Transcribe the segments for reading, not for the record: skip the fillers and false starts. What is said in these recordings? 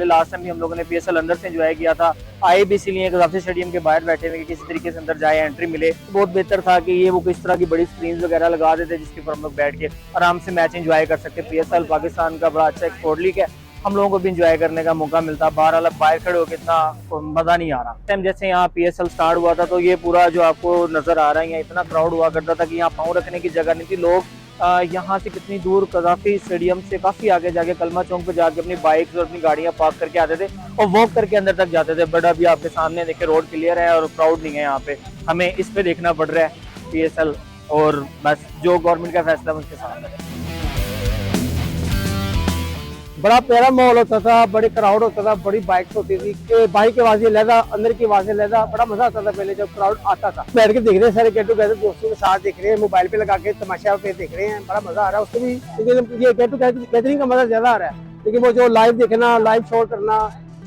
Last time भी हम लोगों ने PSL अंदर से एंजॉय किया था, आए भी इसीलिए गद्दाफी स्टेडियम के बाहर बैठे हुए किसी तरीके से अंदर जाए, एंट्री मिले। बहुत बेहतर था कि ये वो किस तरह की बड़ी स्क्रीन वगैरह लगा देते जिसके ऊपर हम लोग बैठ के आराम से मैच एंजॉय कर सकते। PSL पाकिस्तान का बड़ा अच्छा एक्सपोर्ट लीग है, हम लोगों को भी इंजॉय करने का मौका मिलता। बहरहाल बाहर खड़े होकर इतना मजा नहीं आ रहा। टाइम जैसे यहाँ PSL स्टार्ट हुआ था तो ये पूरा जो आपको नजर आ रहा है, इतना क्राउड हुआ करता था कि यहाँ पाँव रखने की जगह नहीं थी। लोग यहाँ से कितनी दूर गद्दाफी स्टेडियम से काफी आगे जाके कलमा चौक पे जाके अपनी बाइक्स और अपनी गाड़ियां पार्क करके आते थे और वॉक करके अंदर तक जाते थे। बट अभी आपके सामने देखिए रोड क्लियर है और क्राउड नहीं है यहाँ पे। हमें इस पे देखना पड़ रहा है PSL, और बस जो गवर्नमेंट का फैसला उसके साथ है। बड़ा प्यारा माहौल होता था, बड़ी क्राउड होता था, बड़ी बाइक्स होती थी, बाइक की आवाजें लहदा, अंदर की आवाजें लहदा, बड़ा मजा आता था पहले जब क्राउड आता था। बैठ के देख रहे हैं सारे गेट टुगेदर दोस्तों के साथ देख रहे हैं, मोबाइल पे लगा के तमाशा पे देख रहे हैं, बड़ा मजा आ रहा है उसको भी। लेकिन ये गेट टुगेदरिंग का मजा ज्यादा आ रहा है, लेकिन वो जो लाइव देखना, लाइव शो करना,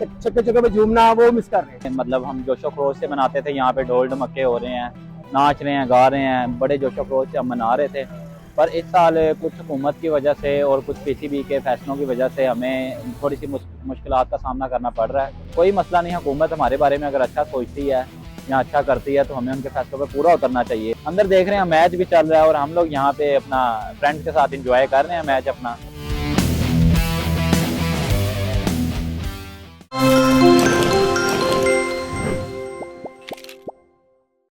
चक्के चक्के में झूमना, वो मिस कर रहे हैं। मतलब हम जोशो खरोश से मनाते थे, यहाँ पे ढोल ढमक्के हो रहे हैं, नाच रहे हैं, गा रहे हैं, बड़े जोशो खरोश से हम मना रहे थे। पर इस साल कुछ हुकूमत की वजह से और कुछ PCB के फैसलों की वजह से हमें थोड़ी सी मुश्किलात का सामना करना पड़ रहा है। कोई मसला नहीं, हुकूमत हमारे बारे में अगर अच्छा सोचती है या अच्छा करती है तो हमें उनके फैसलों पर पूरा उतरना चाहिए। अंदर देख रहे हैं मैच भी चल रहा है और हम लोग यहाँ पे अपना फ्रेंड्स के साथ इंजॉय कर रहे हैं मैच अपना।